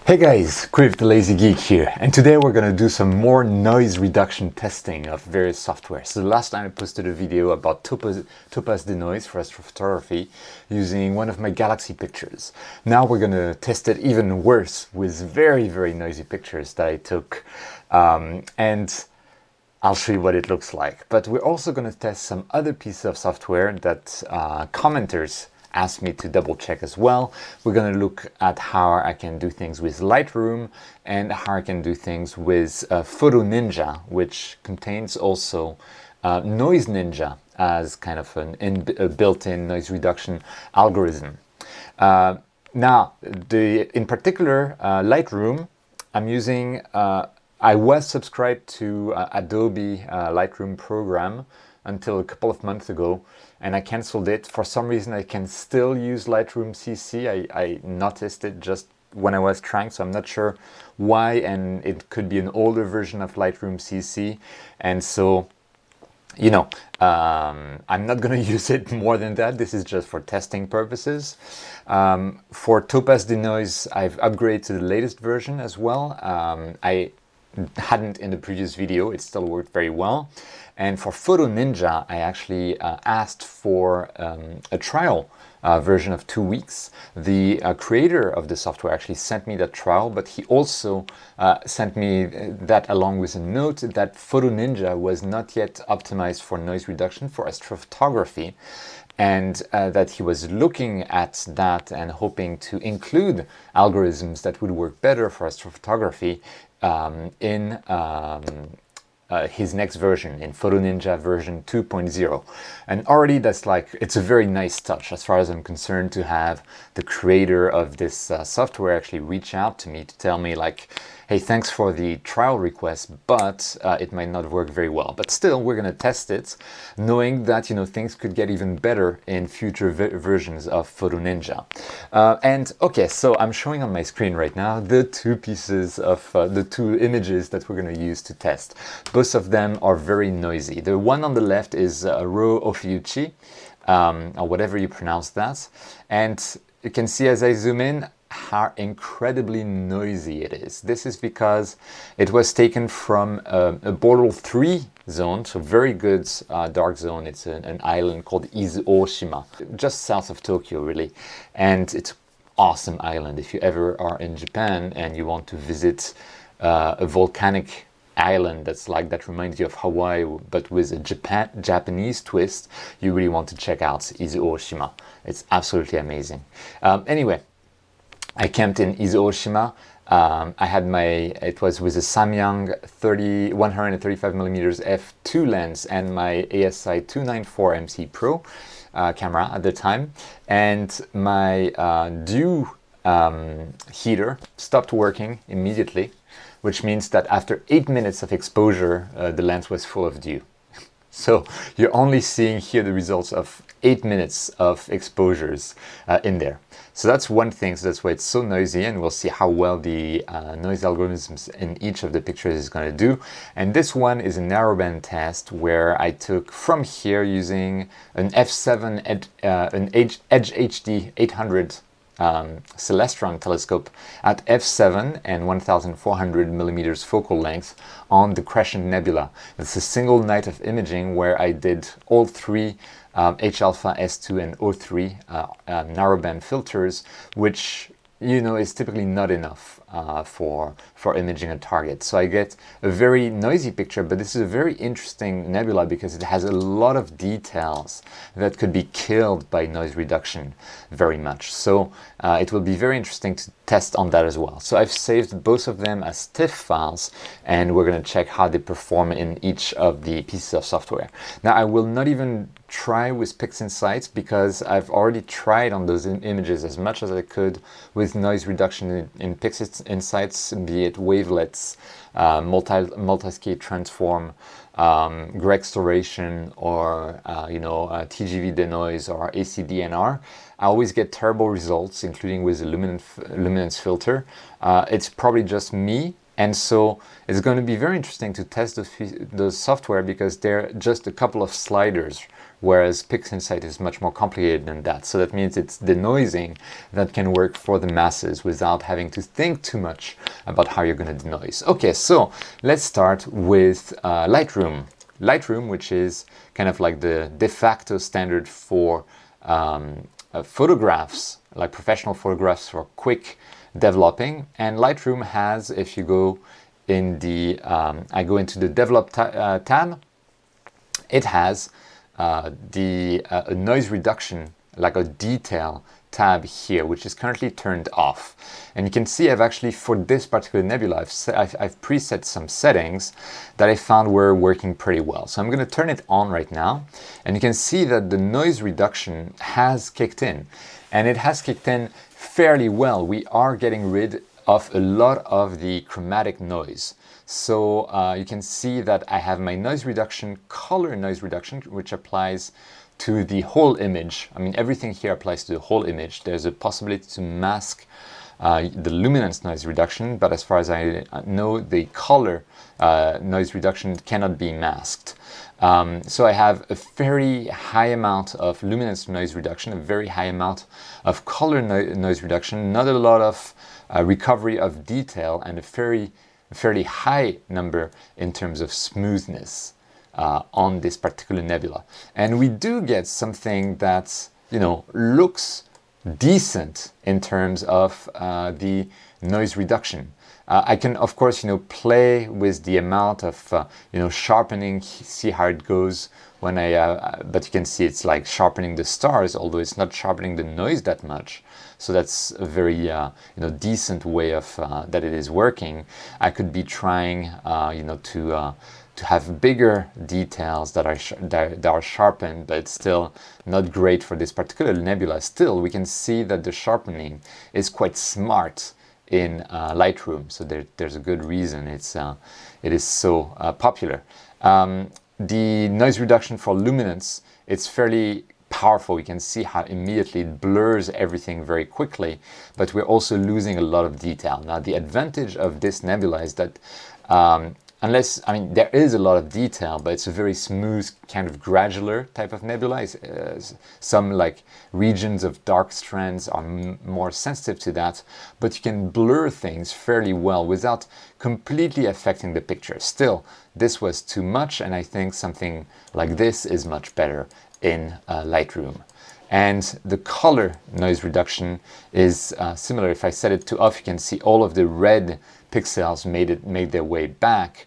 Hey guys, Quiv the Lazy Geek here, and today we're going to do some more noise reduction testing of various software. So the last time I posted a video about TopazDenoise for astrophotography using one of my Galaxy pictures. Now we're going to test it even worse with very noisy pictures that I took, and I'll show you what it looks like. But we're also going to test some other pieces of software that commenters asked me to double check as well. We're going to look at how I can do things with Lightroom and how I can do things with PhotoNinja, which contains also Noise Ninja as kind of a built-in noise reduction algorithm. Now, in particular, Lightroom, I'm using, I was subscribed to Adobe Lightroom program until a couple of months ago, and I cancelled it. For some reason I can still use Lightroom CC. I noticed it just when I was trying, so I'm not sure why, and it could be an older version of Lightroom CC, and so you know, I'm not going to use it more than that. This is just for testing purposes. For TopazDenoise, I've upgraded to the latest version as well. I hadn't in the previous video. It still worked very well. And for PhotoNinja, I actually asked for a trial version of 2 weeks. The creator of the software actually sent me that trial, but he also sent me that along with a note that PhotoNinja was not yet optimized for noise reduction for astrophotography, and that he was looking at that and hoping to include algorithms that would work better for astrophotography in his next version, in PhotoNinja version 2.0. And already that's like, it's a very nice touch as far as I'm concerned to have the creator of this software actually reach out to me to tell me like, hey, thanks for the trial request, but it might not work very well. But still, we're going to test it, knowing that, you know, things could get even better in future versions of PhotoNinja. And okay, so I'm showing on my screen right now the two pieces of the two images that we're going to use to test. Both of them are very noisy. The one on the left is Rho Ophiuchi, or whatever you pronounce that. And you can see as I zoom in, how incredibly noisy it is. This is because it was taken from a Bortle 3 zone, so very good dark zone. It's an island called Oshima, just south of Tokyo really, and it's an awesome island. If you ever are in Japan and you want to visit a volcanic island that's like that reminds you of Hawaii but with a Japanese twist, you really want to check out Oshima. It's absolutely amazing. Anyway, I camped in Oshima. I had it was with a Samyang 135mm f2 lens and my ASI 294 MC Pro camera at the time, and my dew heater stopped working immediately, which means that after 8 minutes of exposure, the lens was full of dew. So you're only seeing here the results of 8 minutes of exposures in there. So that's one thing, so that's why it's so noisy, and we'll see how well the noise algorithms in each of the pictures is going to do. And this one is a narrowband test where I took from here using an f7 an Edge HD 800 Celestron telescope at f7 and 1400mm focal length on the Crescent Nebula. It's a single night of imaging where I did all three H-alpha, S2 and O3 narrowband filters, which, you know, is typically not enough for imaging a target. So I get a very noisy picture, but this is a very interesting nebula because it has a lot of details that could be killed by noise reduction very much. So it will be very interesting to test on that as well. So I've saved both of them as TIFF files, and we're going to check how they perform in each of the pieces of software. Now, I will not even try with PixInsights because I've already tried on those images as much as I could with noise reduction in PixInsights, be it wavelets, multi-scale transform, Grextoration, or TGV-denoise or ACDNR. I always get terrible results, including with the luminance filter. It's probably just me, and so it's going to be very interesting to test those software because they're just a couple of sliders whereas PixInsight is much more complicated than that. So that means it's denoising that can work for the masses without having to think too much about how you're going to denoise. Okay, so let's start with Lightroom. Lightroom, which is kind of like the de facto standard for photographs, like professional photographs for quick developing. And Lightroom has, if you go in the, I go into the develop tab, it has a noise reduction, like a detail tab here, which is currently turned off. And you can see I've actually, for this particular nebula, I've preset some settings that I found were working pretty well. So I'm going to turn it on right now, and you can see that the noise reduction has kicked in, and it has kicked in fairly well. We are getting rid of a lot of the chromatic noise. So you can see that I have my noise reduction, color noise reduction, which applies to the whole image. I mean, everything here applies to the whole image. There's a possibility to mask the luminance noise reduction, but as far as I know, the color noise reduction cannot be masked. So I have a very high amount of luminance noise reduction, a very high amount of color noise reduction, not a lot of recovery of detail, and a fairly high number in terms of smoothness on this particular nebula. And we do get something that, you know, looks decent in terms of the noise reduction. I can, of course, you know, play with the amount of, you know, sharpening, see how it goes when but you can see it's like sharpening the stars, although it's not sharpening the noise that much. So that's a very, you know, decent way of, that it is working. I could be trying, you know, to have bigger details that are sharpened, but it's still not great for this particular nebula. Still, we can see that the sharpening is quite smart in Lightroom, so there's a good reason it is so popular. The noise reduction for luminance, it's fairly powerful. You can see how immediately it blurs everything very quickly, but we're also losing a lot of detail. Now, the advantage of this nebula is that unless, I mean, there is a lot of detail, but it's a very smooth kind of gradular type of nebula. Some like regions of dark strands are more sensitive to that, but you can blur things fairly well without completely affecting the picture. Still, this was too much, and I think something like this is much better in Lightroom. And the color noise reduction is similar. If I set it to off, you can see all of the red pixels made their way back.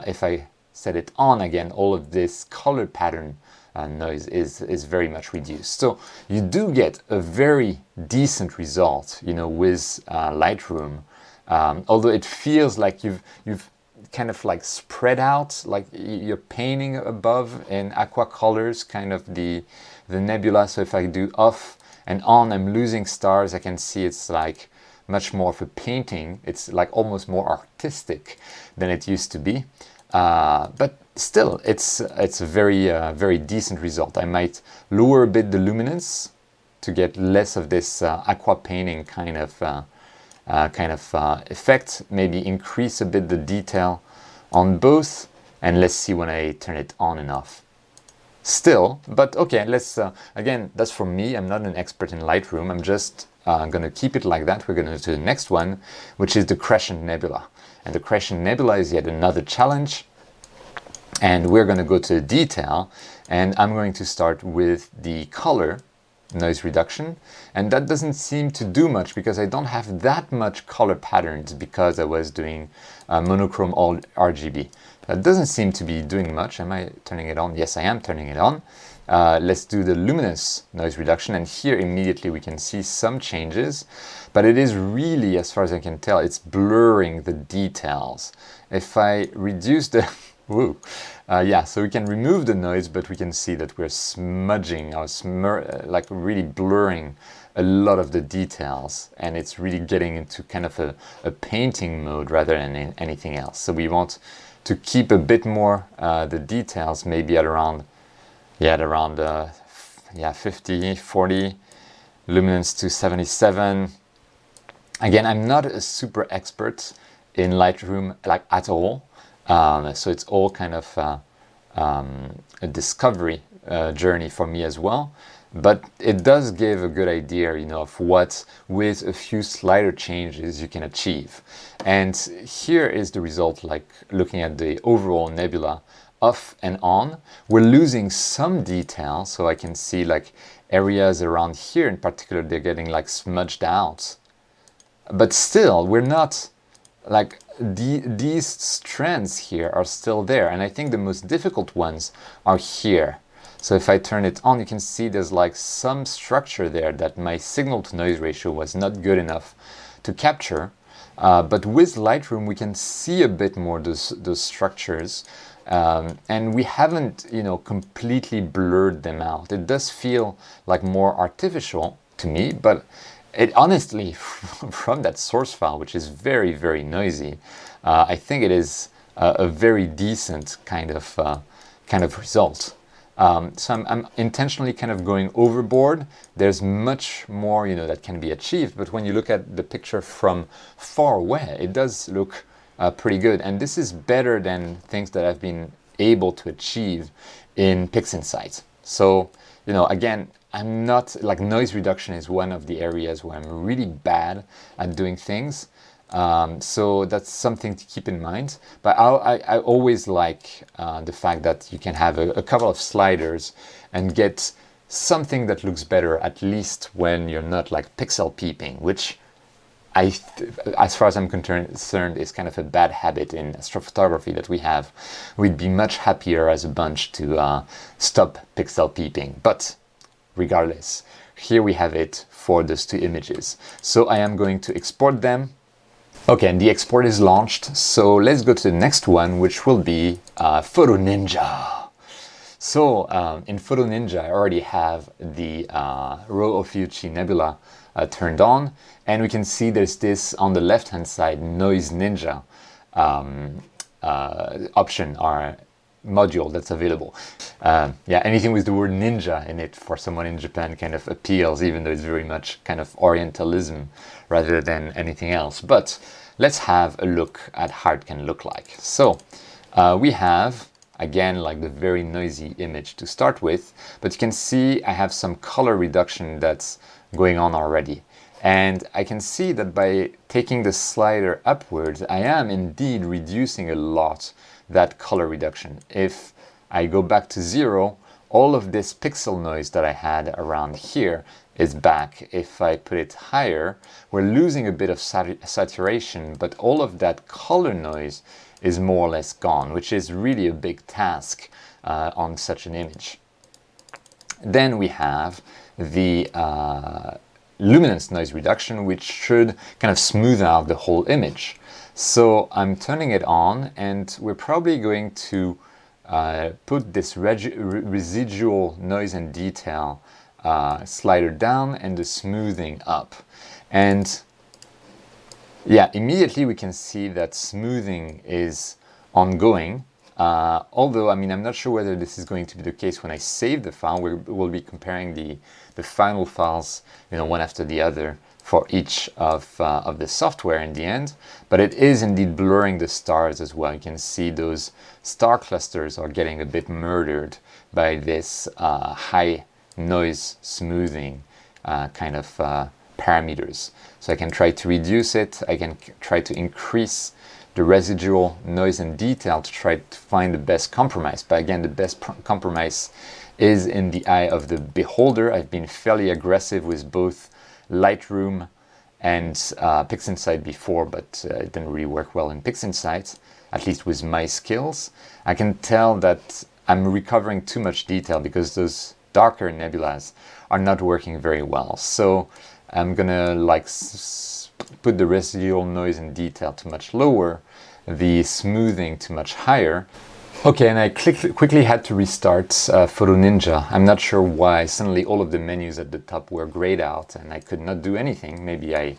If I set it on again, all of this color pattern noise is very much reduced. So you do get a very decent result, you know, with Lightroom. Although it feels like you've kind of like spread out, like you're painting above in aqua colors, kind of the nebula. So if I do off and on, I'm losing stars. I can see it's like much more of a painting. It's like almost more artistic than it used to be. But still, it's a very decent result. I might lower a bit the luminance to get less of this aqua painting kind of effect. Maybe increase a bit the detail on both, and let's see when I turn it on and off. Still, but okay, let's again, that's for me. I'm not an expert in Lightroom. I'm just going to keep it like that. We're going to do the next one, which is the Crescent Nebula. And the Crescent Nebula is yet another challenge. And we're going to go to detail, and I'm going to start with the color noise reduction. And that doesn't seem to do much because I don't have that much color patterns because I was doing monochrome all RGB. That doesn't seem to be doing much. Am I turning it on? Yes, I am turning it on. Let's do the luminous noise reduction, and here immediately we can see some changes, but it is really, as far as I can tell, it's blurring the details. If I reduce the woo, yeah, so we can remove the noise, but we can see that we're smudging or like really blurring a lot of the details, and it's really getting into kind of a painting mode rather than anything else. So we want to keep a bit more the details, maybe at around 50, 40, luminance to 77. Again, I'm not a super expert in Lightroom, like at all. So it's all kind of a discovery journey for me as well. But it does give a good idea, you know, of what, with a few slider changes, you can achieve. And here is the result, like looking at the overall nebula off and on. We're losing some detail, so I can see like areas around here in particular, they're getting like smudged out. But still, we're not, like, these strands here are still there. And I think the most difficult ones are here. So if I turn it on, you can see there's like some structure there that my signal to noise ratio was not good enough to capture. But with Lightroom, we can see a bit more those structures. And we haven't, you know, completely blurred them out. It does feel like more artificial to me, but it honestly, from that source file, which is very, very noisy, I think it is a very decent kind of result. So I'm intentionally kind of going overboard. There's much more, you know, that can be achieved, but when you look at the picture from far away, it does look pretty good. And this is better than things that I've been able to achieve in PixInsight. So, you know, again, I'm not, like, noise reduction is one of the areas where I'm really bad at doing things. So that's something to keep in mind. But I always like the fact that you can have a couple of sliders and get something that looks better, at least when you're not like pixel peeping, which as far as I'm concerned, is kind of a bad habit in astrophotography that we have. We'd be much happier as a bunch to stop pixel peeping. But regardless, here we have it for those two images. So I am going to export them. Okay, and the export is launched, so let's go to the next one, which will be PhotoNinja. So in PhotoNinja, I already have the Rho Ophiuchi Nebula turned on, and we can see there's this on the left-hand side Noise Ninja option or module that's available. Yeah, anything with the word ninja in it for someone in Japan kind of appeals, even though it's very much kind of Orientalism rather than anything else. But let's have a look at how it can look like. So we have, again, like the very noisy image to start with, but you can see I have some color reduction that's going on already. And I can see that by taking the slider upwards, I am indeed reducing a lot that color reduction. If I go back to 0, all of this pixel noise that I had around here is back. If I put it higher, we're losing a bit of saturation, but all of that color noise is more or less gone, which is really a big task on such an image. Then we have the luminance noise reduction, which should kind of smooth out the whole image. So I'm turning it on, and we're probably going to put this residual noise and detail slider down and the smoothing up. And yeah, immediately we can see that smoothing is ongoing. Although, I mean, I'm not sure whether this is going to be the case when I save the file. We'll be comparing the final files, you know, one after the other for each of the software in the end. But it is indeed blurring the stars as well. You can see those star clusters are getting a bit murdered by this high noise smoothing kind of parameters. So I can try to reduce it. I can try to increase the residual noise and detail to try to find the best compromise. But again, the best compromise is in the eye of the beholder. I've been fairly aggressive with both Lightroom and PixInsight before, but it didn't really work well in PixInsight, at least with my skills. I can tell that I'm recovering too much detail because those darker nebulas are not working very well. So I'm gonna like put the residual noise and detail to much lower, the smoothing to much higher. Okay, and I quickly had to restart PhotoNinja. I'm not sure why. Suddenly all of the menus at the top were grayed out and I could not do anything. Maybe I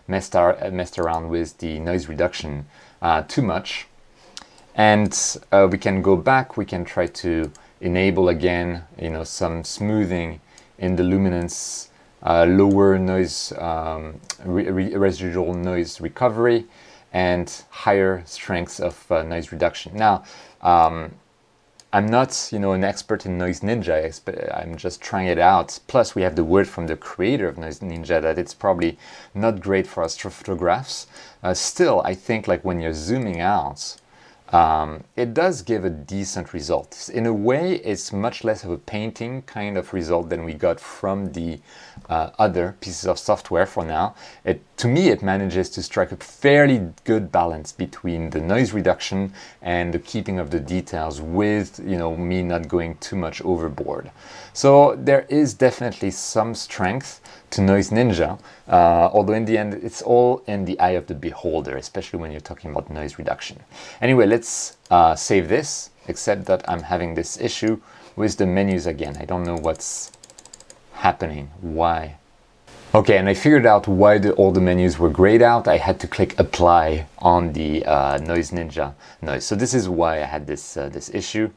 messed around with the noise reduction too much. And we can go back. We can try to enable again, you know, some smoothing in the luminance, lower noise, residual noise recovery, and higher strengths of noise reduction. Now, I'm not, you know, an expert in Noise Ninja. I'm just trying it out. Plus, we have the word from the creator of Noise Ninja that it's probably not great for astrophotographs. Still, I think like when you're zooming out, it does give a decent result. In a way, it's much less of a painting kind of result than we got from the other pieces of software for now. To me, it manages to strike a fairly good balance between the noise reduction and the keeping of the details with, you know, me not going too much overboard. So there is definitely some strength to Noise Ninja, although in the end it's all in the eye of the beholder, especially when you're talking about noise reduction. Anyway, let's save this, except that I'm having this issue with the menus again. I don't know what's happening, why. Okay, and I figured out why all the menus were grayed out. I had to click apply on the Noise Ninja noise. So this is why I had this issue.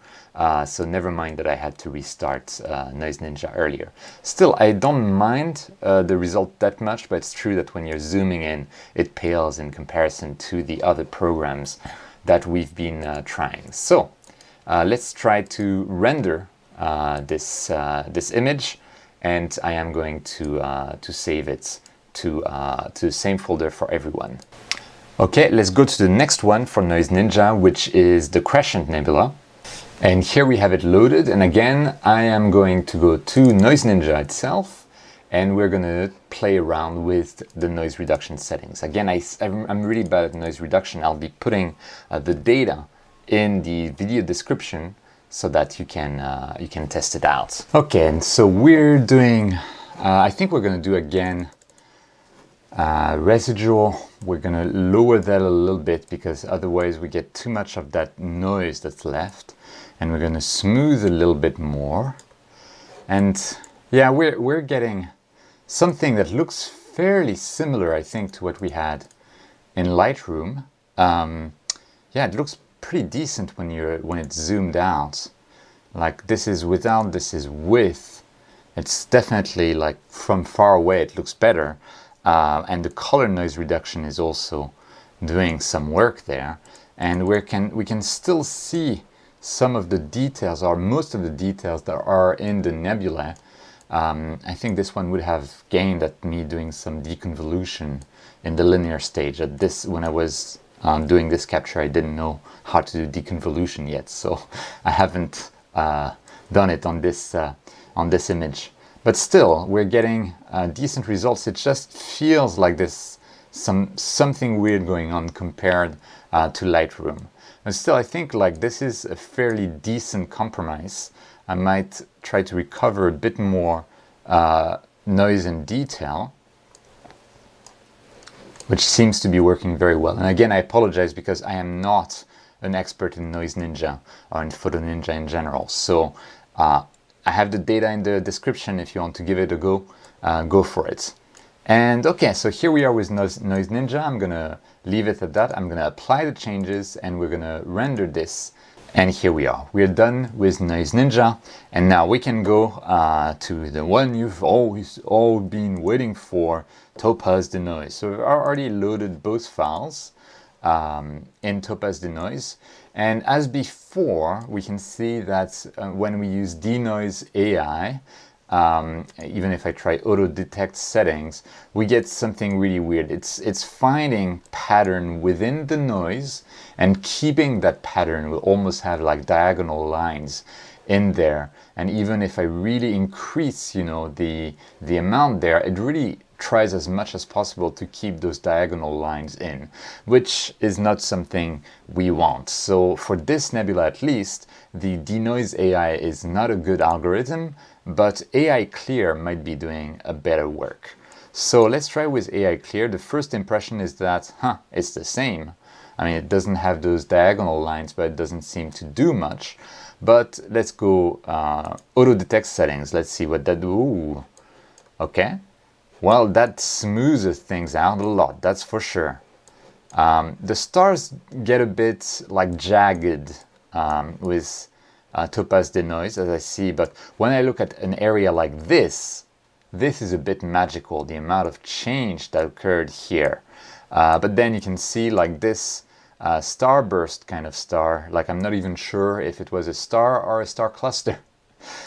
So never mind that I had to restart Noise Ninja earlier. Still, I don't mind the result that much, but it's true that when you're zooming in, it pales in comparison to the other programs that we've been trying. So let's try to render this image, and I am going to save it to the same folder for everyone. Okay, let's go to the next one for Noise Ninja, which is the Crescent Nebula. And here we have it loaded, and again I am going to go to Noise Ninja itself, and we're going to play around with the noise reduction settings. Again, I'm really bad at noise reduction. I'll be putting the data in the video description so that you can test it out. Okay, and so we're doing, I think we're going to do again residual. We're going to lower that a little bit because otherwise we get too much of that noise that's left. And we're going to smooth a little bit more. And yeah, we're getting something that looks fairly similar, I think, to what we had in Lightroom. Yeah, it looks pretty decent when it's zoomed out. Like this is without, this is with. It's definitely like from far away it looks better. And the color noise reduction is also doing some work there. And we can still see some of the details, or most of the details that are in the nebula. I think this one would have gained at me doing some deconvolution in the linear stage. When I was doing this capture, I didn't know how to do deconvolution yet, so I haven't done it on this image. But still, we're getting decent results. It just feels like there's something weird going on compared to Lightroom. And still, I think like this is a fairly decent compromise. I might try to recover a bit more noise and detail, which seems to be working very well. And again, I apologize because I am not an expert in Noise Ninja or in PhotoNinja in general. So I have the data in the description. If you want to give it a go, go for it. And okay, so here we are with Noise Ninja. I'm gonna leave it at that. I'm gonna apply the changes and we're gonna render this. And here we are. We're done with Noise Ninja. And now we can go to the one you've always all been waiting for, TopazDenoise. So we've already loaded both files in TopazDenoise. And as before, we can see that when we use Denoise AI, even if I try auto detect settings, we get something really weird. It's finding pattern within the noise and keeping that pattern. Will almost have like diagonal lines in there. And even if I really increase, you know, the amount there, it really tries as much as possible to keep those diagonal lines in, which is not something we want. So for this nebula at least, the Denoise AI is not a good algorithm, but AI Clear might be doing a better work. So let's try with AI Clear. The first impression is that, it's the same. I mean, it doesn't have those diagonal lines, but it doesn't seem to do much. But let's go auto detect settings. Let's see what that do. Ooh. Okay. Well, that smooths things out a lot, that's for sure. The stars get a bit like jagged with TopazDenoise, as I see, but when I look at an area like this is a bit magical, the amount of change that occurred here. But then you can see like this starburst kind of star. Like, I'm not even sure if it was a star or a star cluster.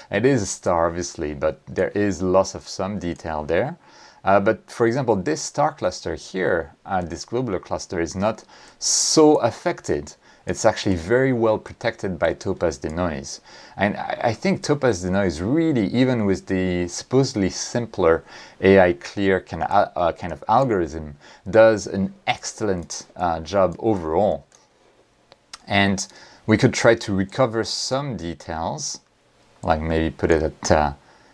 It is a star, obviously, but there is loss of some detail there. But for example, this star cluster here, this globular cluster, is not so affected. It's actually very well protected by TopazDenoise. And I think TopazDenoise really, even with the supposedly simpler AI clear kind of algorithm, does an excellent job overall. And we could try to recover some details, like maybe put it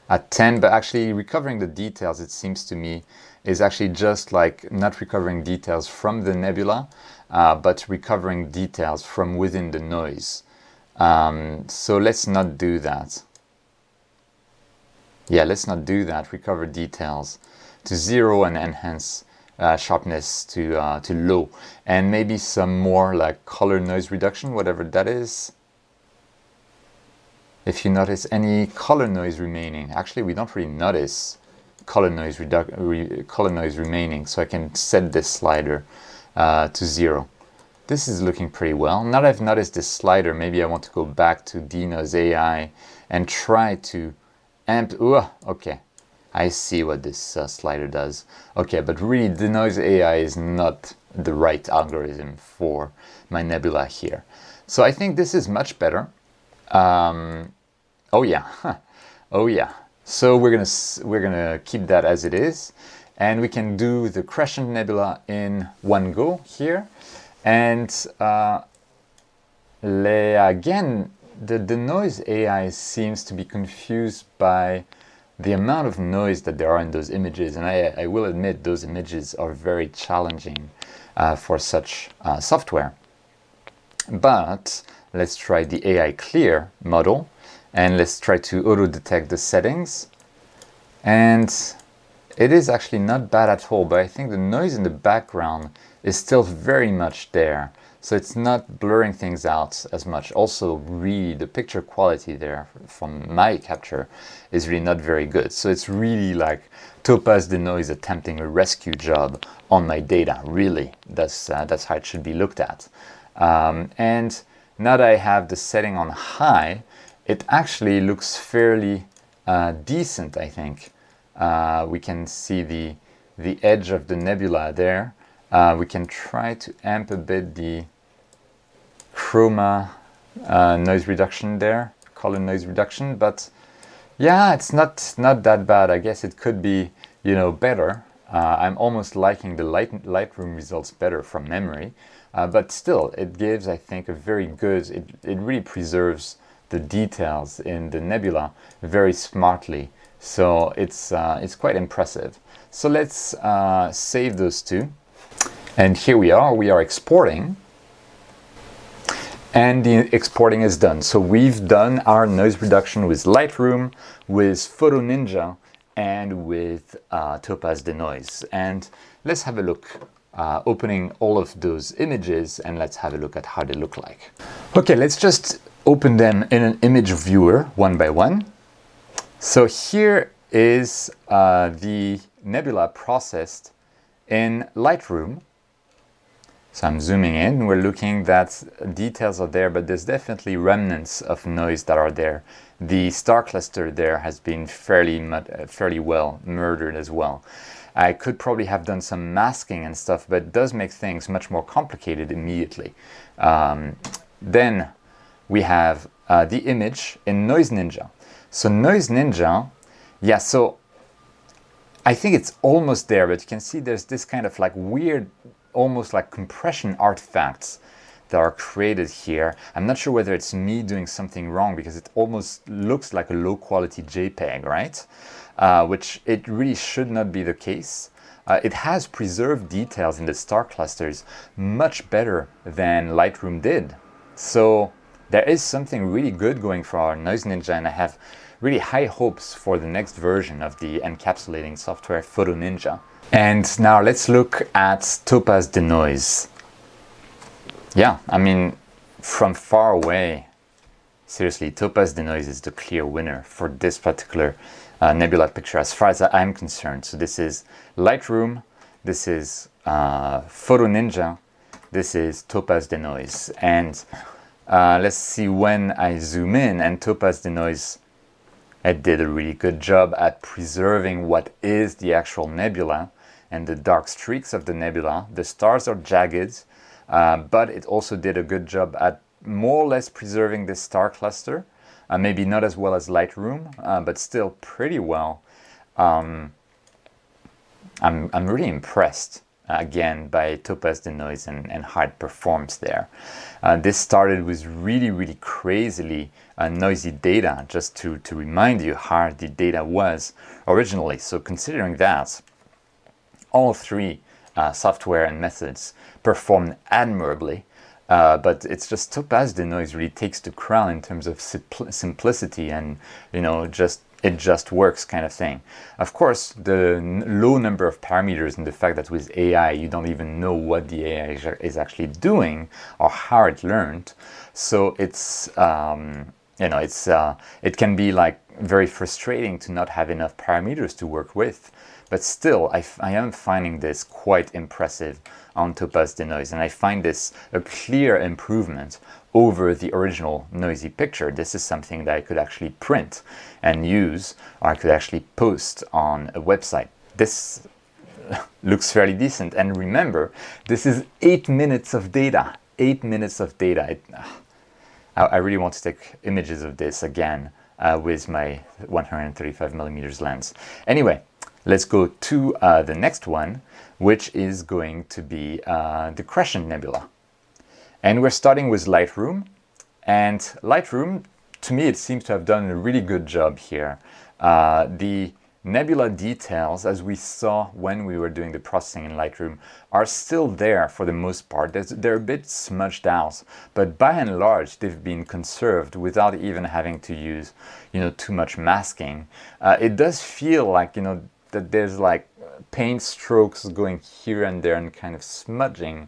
at 10, but actually recovering the details, it seems to me, is actually just like not recovering details from the nebula, but recovering details from within the noise. So let's not do that. Yeah, let's not do that. Recover details to 0 and enhance sharpness to low. And maybe some more like color noise reduction, whatever that is. If you notice any color noise remaining, actually we don't really notice color noise remaining, so I can set this slider to 0. This is looking pretty well. Now that I've noticed this slider, maybe I want to go back to Denoise AI and try to amp. Okay, I see what this slider does. Okay, but really Denoise AI is not the right algorithm for my nebula here. So I think this is much better. Oh yeah, oh yeah. So we're gonna keep that as it is, and we can do the Crescent Nebula in one go here. And again, the Denoise AI seems to be confused by the amount of noise that there are in those images, and I will admit those images are very challenging for such software. But let's try the AI Clear model. And let's try to auto-detect the settings. And it is actually not bad at all, but I think the noise in the background is still very much there. So it's not blurring things out as much. Also, really, the picture quality there from my capture is really not very good. So it's really like TopazDenoise attempting a rescue job on my data, really. That's how it should be looked at. And now that I have the setting on high, it actually looks fairly decent, I think. We can see the edge of the nebula there. We can try to amp a bit the chroma noise reduction there, color noise reduction, but yeah, it's not that bad. I guess it could be, better. I'm almost liking the Lightroom results better from memory, but still, it gives, I think, a very good, it really preserves the details in the nebula very smartly. So it's quite impressive. So let's save those two. And here we are exporting. And the exporting is done. So we've done our noise reduction with Lightroom, with PhotoNinja, and with TopazDenoise. And let's have a look, opening all of those images, and let's have a look at how they look like. Okay, let's just open them in an image viewer one by one. So here is the nebula processed in Lightroom. So I'm zooming in, we're looking that details are there, but there's definitely remnants of noise that are there. The star cluster there has been fairly well murdered as well. I could probably have done some masking and stuff, but it does make things much more complicated immediately. Then we have the image in Noise Ninja. So Noise Ninja, yeah, so I think it's almost there, but you can see there's this kind of like weird, almost like compression artifacts that are created here. I'm not sure whether it's me doing something wrong because it almost looks like a low quality JPEG, right? Which it really should not be the case. It has preserved details in the star clusters much better than Lightroom did. So there is something really good going for our Noise Ninja, and I have really high hopes for the next version of the encapsulating software PhotoNinja. And now let's look at TopazDenoise. Yeah, I mean, from far away, seriously, TopazDenoise is the clear winner for this particular nebula picture as far as I'm concerned. So this is Lightroom, this is PhotoNinja, This is TopazDenoise, and let's see when I zoom in, and TopazDenoise, it did a really good job at preserving what is the actual nebula and the dark streaks of the nebula. The stars are jagged, but it also did a good job at more or less preserving this star cluster. Maybe not as well as Lightroom, but still pretty well. I'm really impressed again by TopazDenoise and how it performs there. This started with really crazily noisy data, just to remind you how the data was originally. So considering that, all three software and methods performed admirably, but it's just TopazDenoise really takes the crown in terms of simplicity and, you know, it just works kind of thing. Of course, the low number of parameters and the fact that with AI you don't even know what the AI is actually doing or how it learned, so it's you know, it can be like very frustrating to not have enough parameters to work with. But still, I am finding this quite impressive on TopazDenoise, and I find this a clear improvement over the original noisy picture. This is something that I could actually print and use, or I could actually post on a website. This looks fairly decent, and remember, this is 8 minutes of data. 8 minutes of data. I really want to take images of this again with my 135mm lens. Anyway, let's go to the next one, which is going to be the Crescent Nebula. And we're starting with Lightroom. And Lightroom, to me, it seems to have done a really good job here. The nebula details, as we saw when we were doing the processing in Lightroom, are still there for the most part. They're a bit smudged out, but by and large, they've been conserved without even having to use, you know, too much masking. It does feel like, you know, that there's like paint strokes going here and there and kind of smudging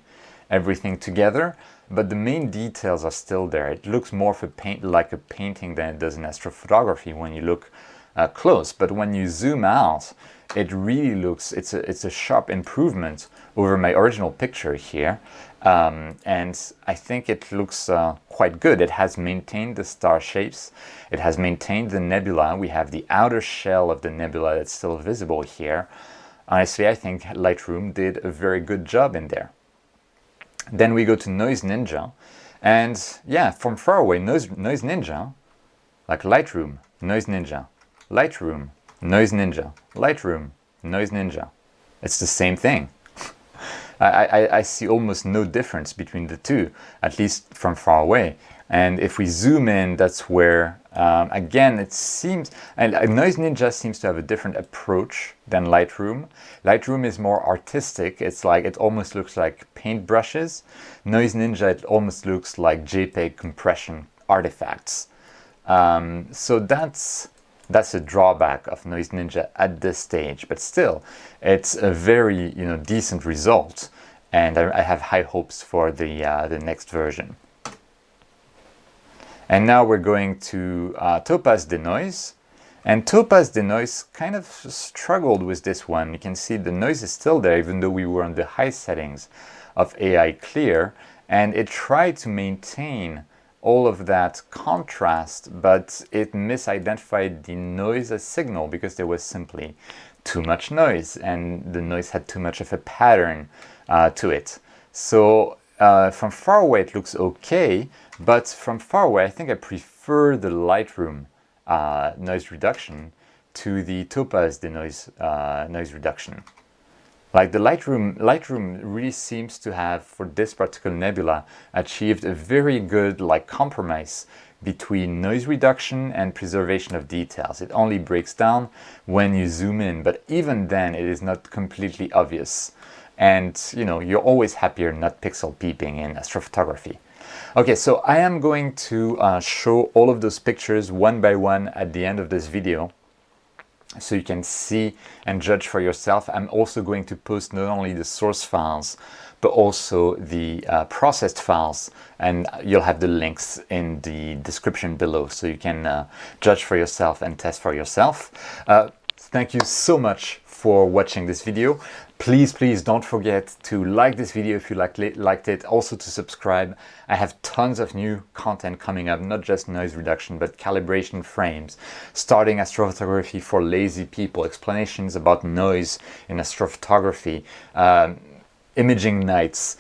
everything together, but the main details are still there. It looks more like a painting than it does in astrophotography when you look close, but when you zoom out, it really looks, it's a sharp improvement over my original picture here, and I think it looks quite good. It has maintained the star shapes, it has maintained the nebula. We have the outer shell of the nebula that's still visible here. Honestly, I think Lightroom did a very good job in there. Then we go to Noise Ninja, and yeah, from far away, Noise Ninja, like Lightroom, Noise Ninja, Lightroom, Noise Ninja, Lightroom, Noise Ninja. It's the same thing. I see almost no difference between the two, at least from far away. And if we zoom in, that's where, again, it seems, and Noise Ninja seems to have a different approach than Lightroom. Lightroom is more artistic. It's like, it almost looks like paintbrushes. Noise Ninja, it almost looks like JPEG compression artifacts. So that's a drawback of Noise Ninja at this stage, but still, it's a very, you know, decent result, and I have high hopes for the next version. And now we're going to TopazDenoise, and TopazDenoise kind of struggled with this one. You can see the noise is still there, even though we were on the high settings of AI Clear, and it tried to maintain all of that contrast, but it misidentified the noise as signal because there was simply too much noise, and the noise had too much of a pattern to it. So from far away it looks okay, but from far away I think I prefer the Lightroom noise reduction to the TopazDenoise noise reduction. Like the Lightroom really seems to have, for this particular nebula, achieved a very good like compromise between noise reduction and preservation of details. It only breaks down when you zoom in, but even then it is not completely obvious. And you know, you're always happier not pixel peeping in astrophotography. Okay, so I am going to show all of those pictures one by one at the end of this video, so you can see and judge for yourself. I'm also going to post not only the source files, but also the processed files, and you'll have the links in the description below, so you can judge for yourself and test for yourself. Thank you so much for watching this video. Please don't forget to like this video if you liked it, also to subscribe. I have tons of new content coming up, not just noise reduction, but calibration frames, starting astrophotography for lazy people, explanations about noise in astrophotography, imaging nights,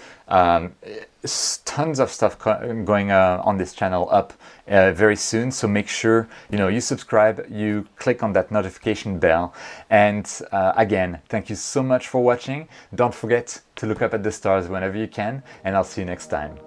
tons of stuff going on this channel up very soon. So make sure you subscribe, you click on that notification bell, and again, thank you so much for watching. Don't forget to look up at the stars whenever you can, and I'll see you next time.